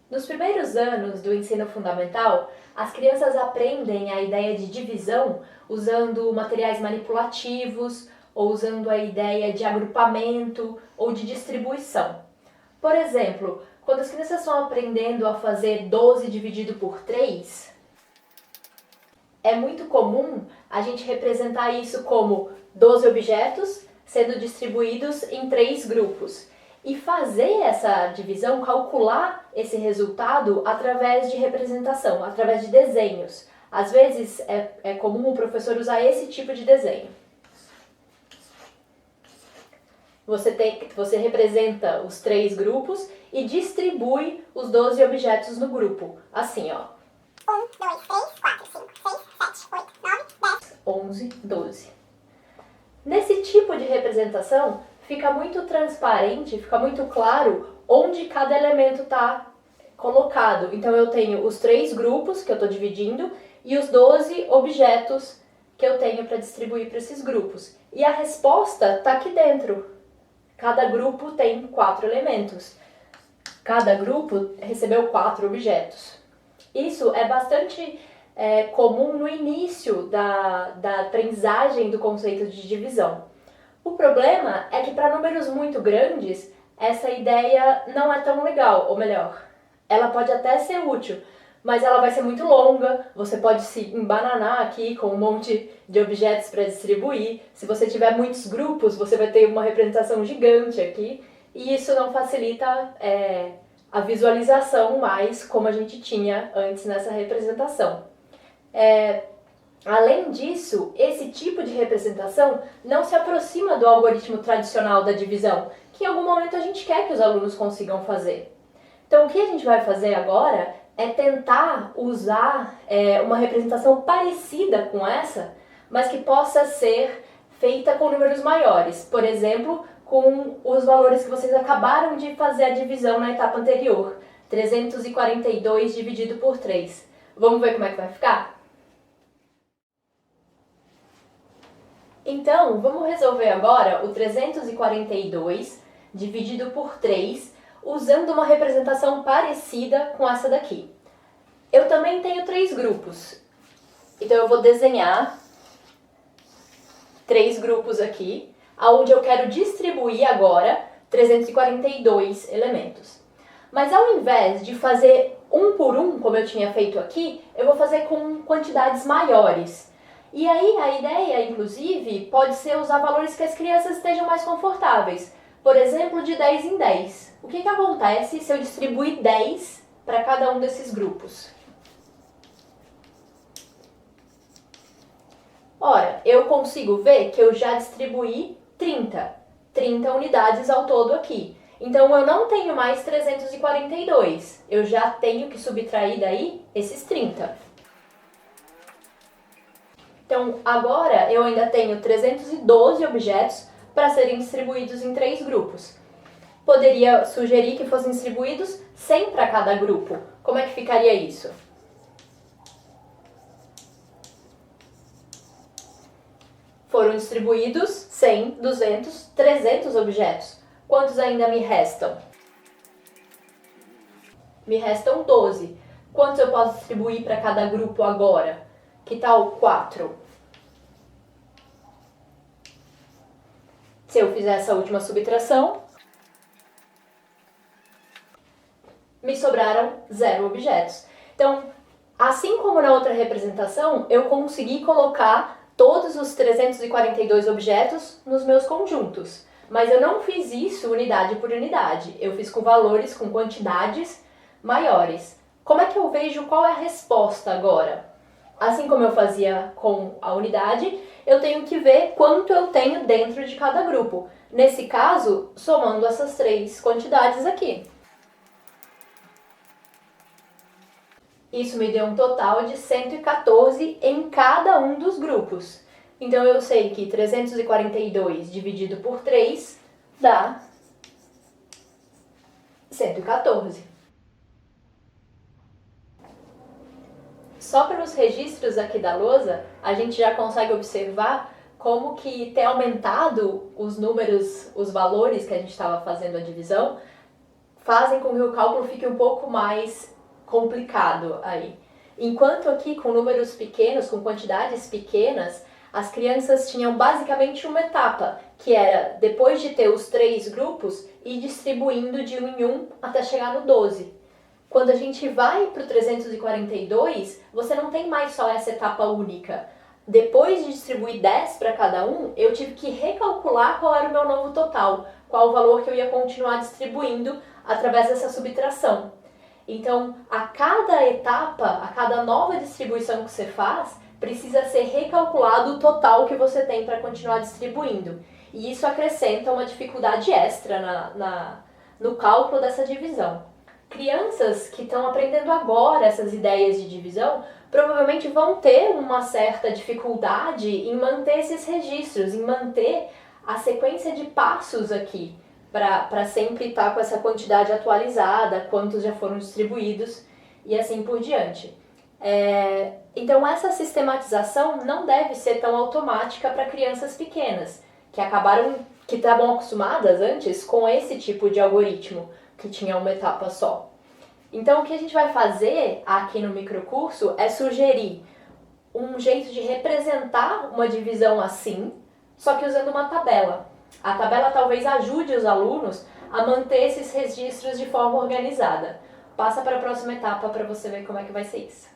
Nos primeiros anos do ensino fundamental, as crianças aprendem a ideia de divisão usando materiais manipulativos ou usando a ideia de agrupamento ou de distribuição. Por exemplo, quando as crianças estão aprendendo a fazer 12 dividido por 3, é muito comum a gente representar isso como 12 objetos sendo distribuídos em 3 grupos. E fazer essa divisão, calcular esse resultado através de representação, através de desenhos. Às vezes é comum o professor usar esse tipo de desenho. Você representa os 3 grupos e distribui os 12 objetos no grupo. Assim, ó. 1, 2, 3, 4, 5, 6, 7, 8, 9, 10, 11, 12. Nesse tipo de representação, fica muito transparente, fica muito claro onde cada elemento está colocado. Então eu tenho os 3 grupos que eu estou dividindo e os 12 objetos que eu tenho para distribuir para esses grupos. E a resposta está aqui dentro. Cada grupo tem 4 elementos. Cada grupo recebeu 4 objetos. Isso é bastante comum no início da aprendizagem do conceito de divisão. O problema é que para números muito grandes, essa ideia não é tão legal, ou melhor, ela pode até ser útil, mas ela vai ser muito longa, você pode se embananar aqui com um monte de objetos para distribuir. Se você tiver muitos grupos, você vai ter uma representação gigante aqui, e isso não facilita a visualização mais como a gente tinha antes nessa representação. Além disso, esse tipo de representação não se aproxima do algoritmo tradicional da divisão, que em algum momento a gente quer que os alunos consigam fazer. Então, o que a gente vai fazer agora é tentar usar uma representação parecida com essa, mas que possa ser feita com números maiores. Por exemplo, com os valores que vocês acabaram de fazer a divisão na etapa anterior. 342 dividido por 3. Vamos ver como é que vai ficar? Então, vamos resolver agora o 342 dividido por 3, usando uma representação parecida com essa daqui. Eu também tenho 3 grupos, então eu vou desenhar 3 grupos aqui, onde eu quero distribuir agora 342 elementos. Mas ao invés de fazer um por um, como eu tinha feito aqui, eu vou fazer com quantidades maiores. E aí a ideia, inclusive, pode ser usar valores que as crianças estejam mais confortáveis. Por exemplo, de 10 em 10. O que acontece se eu distribuir 10 para cada um desses grupos? Ora, eu consigo ver que eu já distribuí 30 unidades ao todo aqui. Então eu não tenho mais 342, eu já tenho que subtrair daí esses 30. Então, agora eu ainda tenho 312 objetos para serem distribuídos em 3 grupos. Poderia sugerir que fossem distribuídos 100 para cada grupo. Como é que ficaria isso? Foram distribuídos 100, 200, 300 objetos. Quantos ainda me restam? Me restam 12. Quantos eu posso distribuir para cada grupo agora? Que tal 4? Se eu fizer essa última subtração, me sobraram 0 objetos. Então, assim como na outra representação, eu consegui colocar todos os 342 objetos nos meus conjuntos. Mas eu não fiz isso unidade por unidade. Eu fiz com valores, com quantidades maiores. Como é que eu vejo qual é a resposta agora? Assim como eu fazia com a unidade, eu tenho que ver quanto eu tenho dentro de cada grupo. Nesse caso, somando essas 3 quantidades aqui. Isso me deu um total de 114 em cada um dos grupos. Então eu sei que 342 dividido por 3 dá 114. Só pelos registros aqui da lousa, a gente já consegue observar como que ter aumentado os números, os valores que a gente estava fazendo a divisão, fazem com que o cálculo fique um pouco mais complicado aí. Enquanto aqui com números pequenos, com quantidades pequenas, as crianças tinham basicamente uma etapa, que era, depois de ter os 3 grupos, ir distribuindo de 1 em 1 até chegar no 12. Quando a gente vai para o 342, você não tem mais só essa etapa única. Depois de distribuir 10 para cada um, eu tive que recalcular qual era o meu novo total, qual o valor que eu ia continuar distribuindo através dessa subtração. Então, a cada etapa, a cada nova distribuição que você faz, precisa ser recalculado o total que você tem para continuar distribuindo. E isso acrescenta uma dificuldade extra no cálculo dessa divisão. Crianças que estão aprendendo agora essas ideias de divisão provavelmente vão ter uma certa dificuldade em manter esses registros, em manter a sequência de passos aqui, para sempre estar com essa quantidade atualizada, quantos já foram distribuídos e assim por diante. Então essa sistematização não deve ser tão automática para crianças pequenas, que estavam acostumadas antes com esse tipo de algoritmo, que tinha uma etapa só. Então o que a gente vai fazer aqui no microcurso é sugerir um jeito de representar uma divisão assim, só que usando uma tabela. A tabela talvez ajude os alunos a manter esses registros de forma organizada. Passa para a próxima etapa para você ver como é que vai ser isso.